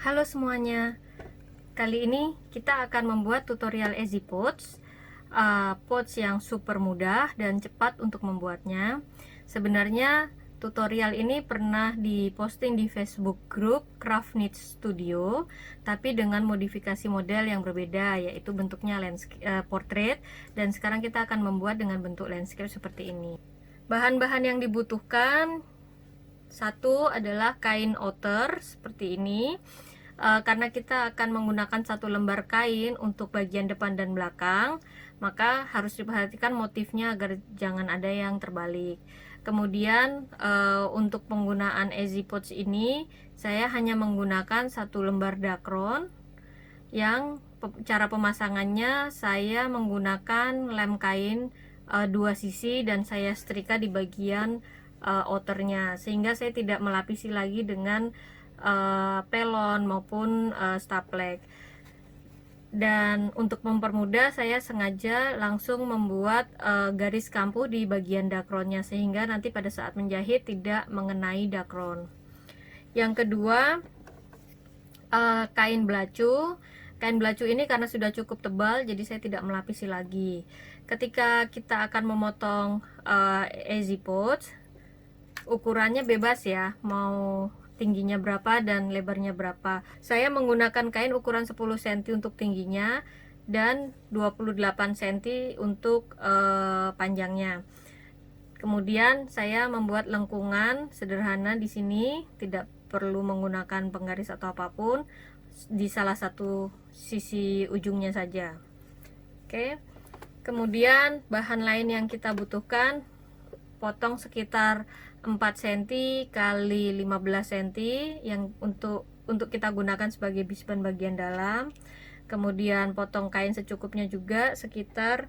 Halo semuanya, kali ini kita akan membuat tutorial Easy Pouch, pouch yang super mudah dan cepat untuk membuatnya. Sebenarnya tutorial ini pernah diposting di Facebook Group Craft Knit Studio, tapi dengan modifikasi model yang berbeda, yaitu bentuknya portrait, dan sekarang kita akan membuat dengan bentuk landscape seperti ini. Bahan-bahan yang dibutuhkan, satu adalah kain outer seperti ini. Karena kita akan menggunakan satu lembar kain untuk bagian depan dan belakang, maka harus diperhatikan motifnya agar jangan ada yang terbalik. Kemudian untuk penggunaan Easy Pouch ini, saya hanya menggunakan satu lembar dakron yang cara pemasangannya saya menggunakan lem kain dua sisi dan saya setrika di bagian outernya, sehingga saya tidak melapisi lagi dengan pelon maupun staplek. Dan untuk mempermudah, saya sengaja langsung membuat garis kampuh di bagian dakronnya, sehingga nanti pada saat menjahit tidak mengenai dakron. Yang kedua, kain belacu. Kain belacu ini karena sudah cukup tebal, jadi saya tidak melapisi lagi. Ketika kita akan memotong Easy Pouch, ukurannya bebas ya, mau tingginya berapa dan lebarnya berapa. Saya menggunakan kain ukuran 10 cm untuk tingginya dan 28 cm untuk panjangnya. Kemudian saya membuat lengkungan sederhana di sini, tidak perlu menggunakan penggaris atau apapun, di salah satu sisi ujungnya saja. Oke. Kemudian bahan lain yang kita butuhkan, potong sekitar 4 cm kali 15 cm yang untuk kita gunakan sebagai bisban bagian dalam. Kemudian potong kain secukupnya juga sekitar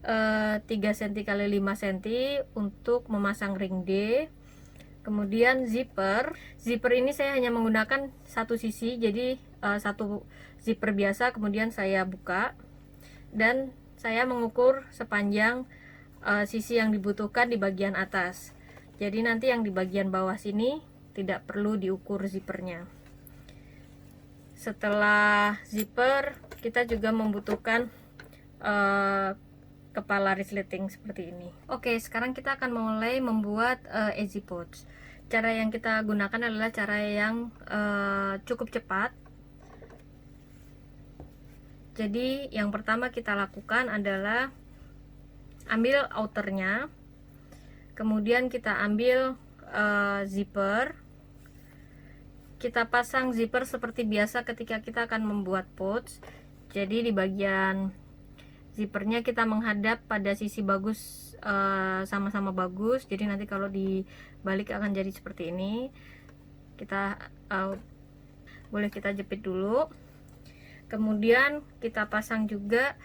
3 cm kali 5 cm untuk memasang ring D. Kemudian zipper ini saya hanya menggunakan satu sisi, jadi satu zipper biasa, kemudian saya buka dan saya mengukur sepanjang sisi yang dibutuhkan di bagian atas. Jadi nanti yang di bagian bawah sini tidak perlu diukur zippernya. Setelah zipper, kita juga membutuhkan kepala resleting seperti ini. Oke, sekarang kita akan mulai membuat Easy Pouch. Cara yang kita gunakan adalah cara yang cukup cepat. Jadi yang pertama kita lakukan adalah ambil outernya, kemudian kita ambil zipper, kita pasang zipper seperti biasa ketika kita akan membuat pouch. Jadi di bagian zippernya kita menghadap pada sisi bagus, sama-sama bagus, jadi nanti kalau dibalik akan jadi seperti ini. Kita boleh kita jepit dulu, kemudian kita pasang juga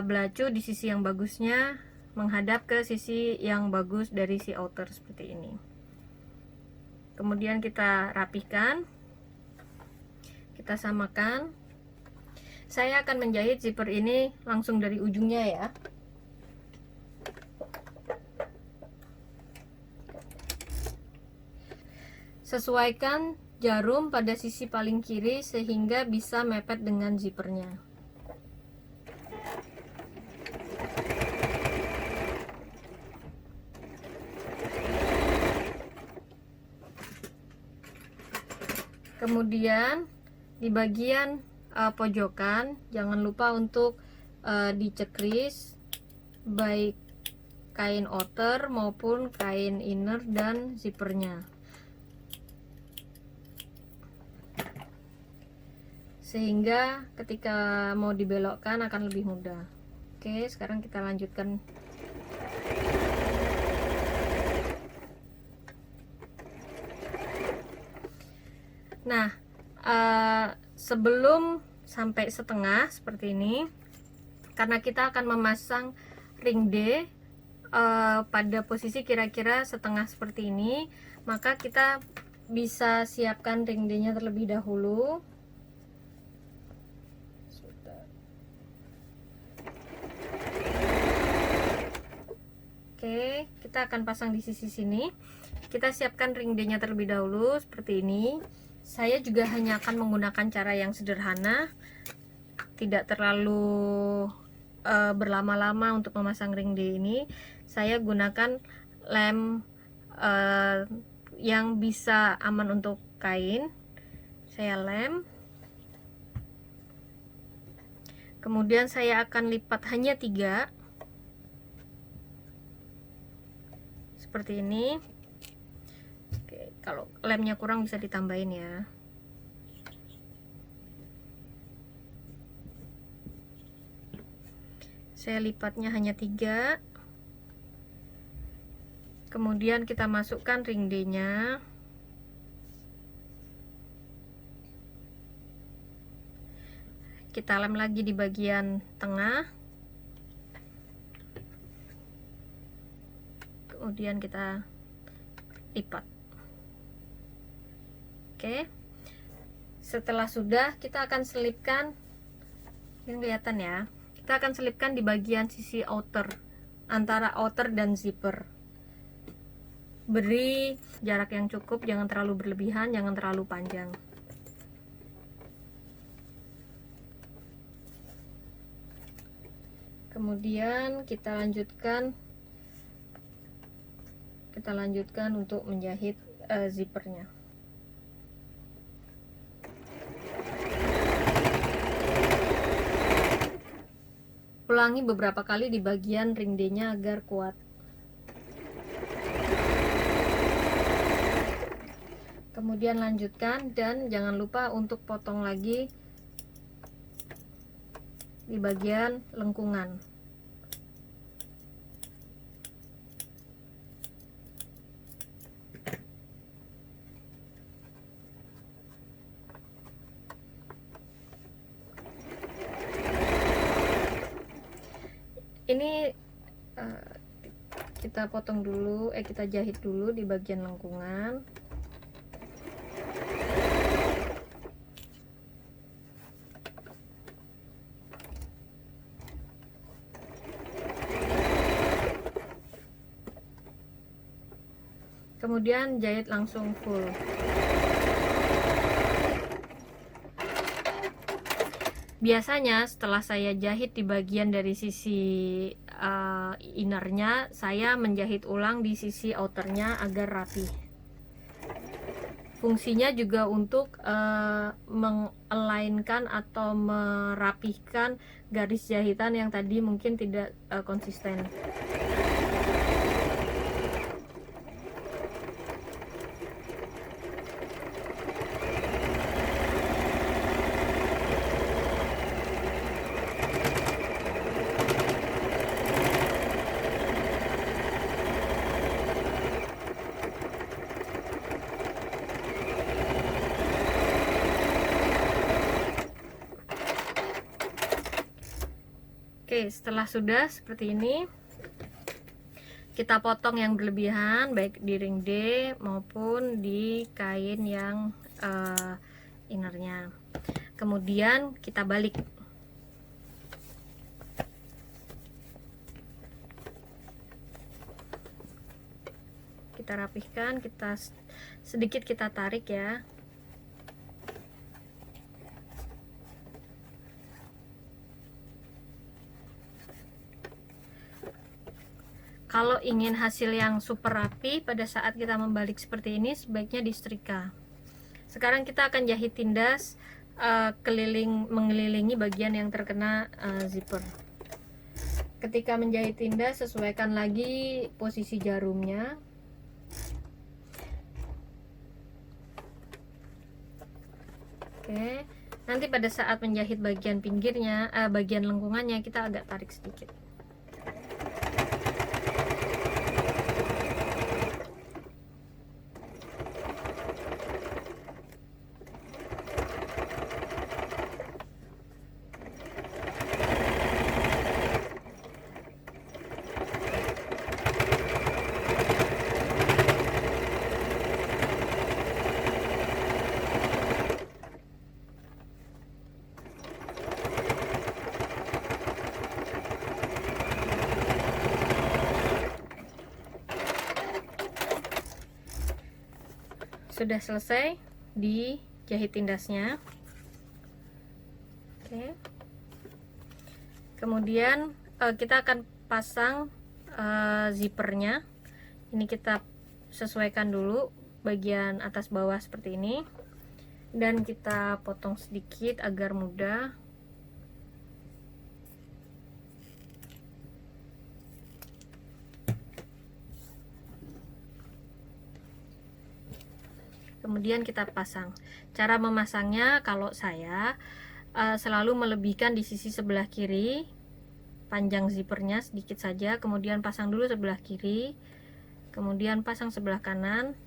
belacu di sisi yang bagusnya menghadap ke sisi yang bagus dari si outer seperti ini. Kemudian kita rapihkan, kita samakan. Saya akan menjahit zipper ini langsung dari ujungnya ya. Sesuaikan jarum pada sisi paling kiri sehingga bisa mepet dengan zippernya. Kemudian di bagian pojokan jangan lupa untuk dicekris baik kain outer maupun kain inner dan zippernya, sehingga ketika mau dibelokkan akan lebih mudah. Oke, sekarang kita lanjutkan. Nah, sebelum sampai setengah seperti ini, karena kita akan memasang ring D pada posisi kira-kira setengah seperti ini, maka kita bisa siapkan ring D nya terlebih dahulu. Oke, kita akan pasang di sisi sini. Kita siapkan ring D nya terlebih dahulu seperti ini. Saya juga hanya akan menggunakan cara yang sederhana, tidak terlalu berlama-lama untuk memasang ring D ini. Saya gunakan lem yang bisa aman untuk kain. Saya lem, kemudian saya akan lipat hanya 3 seperti ini. Oke, kalau lemnya kurang bisa ditambahin ya. Saya lipatnya hanya 3, kemudian kita masukkan ring D nya. Kita lem lagi di bagian tengah, kemudian kita lipat. Oke, setelah sudah, kita akan selipkan, ini kelihatan ya, kita akan selipkan di bagian sisi outer, antara outer dan zipper. Beri jarak yang cukup, jangan terlalu berlebihan, jangan terlalu panjang. Kemudian kita lanjutkan untuk menjahit zippernya. Ulangi beberapa kali di bagian ring D nya agar kuat. Kemudian lanjutkan, dan jangan lupa untuk potong lagi di bagian lengkungan. Ini kita potong dulu, kita jahit dulu di bagian lengkungan. Kemudian jahit langsung full. Biasanya setelah saya jahit di bagian dari sisi innernya, saya menjahit ulang di sisi outernya agar rapi. Fungsinya juga untuk mengelainkan atau merapihkan garis jahitan yang tadi mungkin tidak konsisten. Oke, setelah sudah seperti ini, kita potong yang berlebihan baik di ring D maupun di kain yang innernya. Kemudian kita balik. Kita rapihkan, sedikit kita tarik ya. Kalau ingin hasil yang super rapi pada saat kita membalik seperti ini, sebaiknya disetrika. Sekarang kita akan jahit tindas mengelilingi bagian yang terkena zipper. Ketika menjahit tindas, sesuaikan lagi posisi jarumnya. Oke, nanti pada saat menjahit bagian pinggirnya, bagian lengkungannya, kita agak tarik sedikit. Sudah selesai di jahit tindasnya. Oke. Kemudian kita akan pasang zippernya. Ini kita sesuaikan dulu bagian atas bawah seperti ini, dan kita potong sedikit agar mudah. Kemudian kita pasang. Cara memasangnya, kalau saya selalu melebihkan di sisi sebelah kiri panjang zippernya sedikit saja, kemudian pasang dulu sebelah kiri, kemudian pasang sebelah kanan,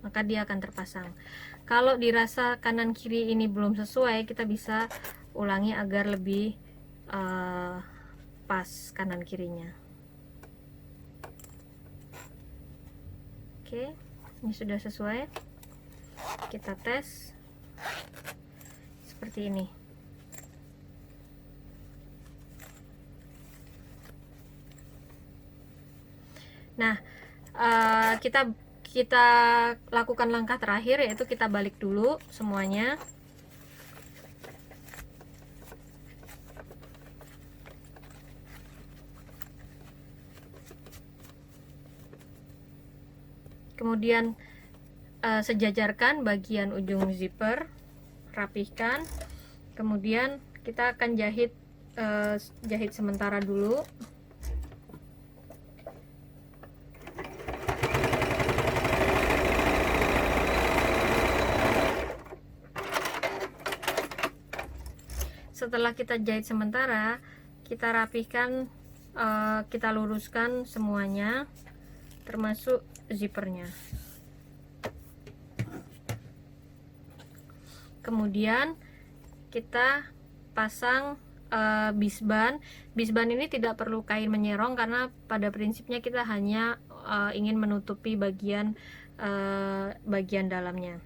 maka dia akan terpasang. Kalau dirasa kanan kiri ini belum sesuai, kita bisa ulangi agar lebih pas kanan kirinya. Oke, ini sudah sesuai. Kita tes seperti ini. Nah, kita lakukan langkah terakhir, yaitu kita balik dulu semuanya. Kemudian sejajarkan bagian ujung zipper, rapihkan. Kemudian kita akan jahit sementara dulu. Setelah kita jahit sementara, kita rapihkan, kita luruskan semuanya, termasuk zippernya. Kemudian kita pasang bisban. Bisban ini tidak perlu kain menyerong, karena pada prinsipnya kita hanya ingin menutupi bagian dalamnya.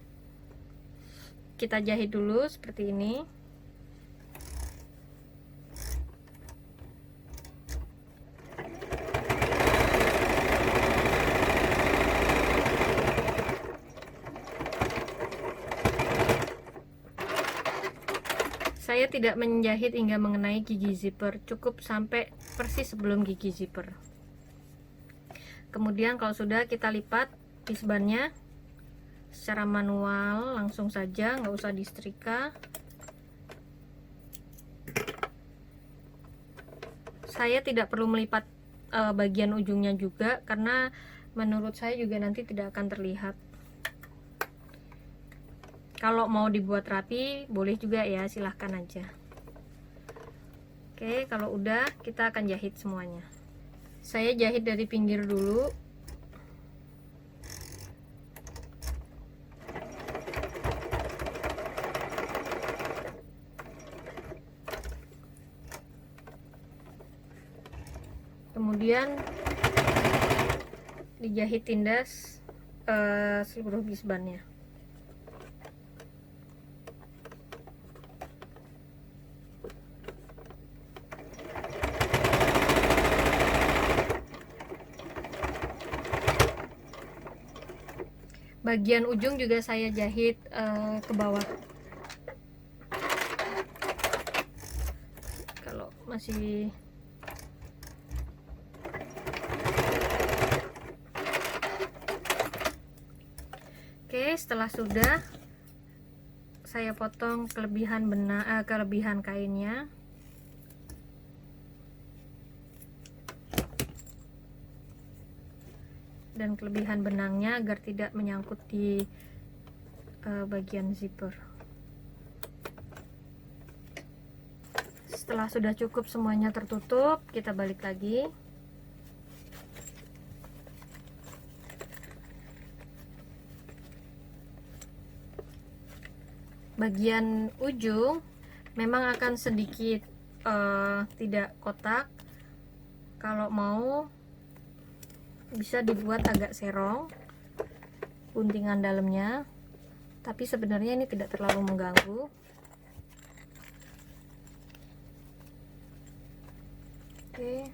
Kita jahit dulu seperti ini. Saya tidak menjahit hingga mengenai gigi zipper, cukup sampai persis sebelum gigi zipper. Kemudian kalau sudah, kita lipat bisbannya secara manual, langsung saja, nggak usah disetrika. Saya tidak perlu melipat bagian ujungnya juga, karena menurut saya juga nanti tidak akan terlihat. Kalau mau dibuat rapi boleh juga ya, silahkan aja. Oke, kalau udah, kita akan jahit semuanya. Saya jahit dari pinggir dulu. Kemudian dijahit tindas seluruh bisbannya. Bagian ujung juga saya jahit ke bawah. Kalau masih oke, setelah sudah, saya potong kelebihan kainnya. Dan kelebihan benangnya agar tidak menyangkut di bagian zipper. Setelah sudah cukup semuanya tertutup, kita balik lagi. Bagian ujung memang akan sedikit tidak kotak. Kalau mau, bisa dibuat agak serong guntingan dalamnya, tapi sebenarnya ini tidak terlalu mengganggu. Oke,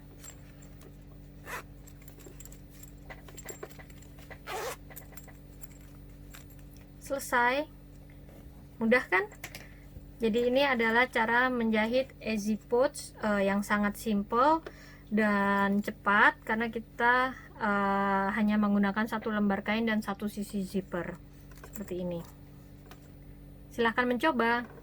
selesai. Mudah kan? Jadi ini adalah cara menjahit easy pouch yang sangat simple dan cepat, karena kita hanya menggunakan satu lembar kain dan satu sisi zipper seperti ini. Silahkan mencoba.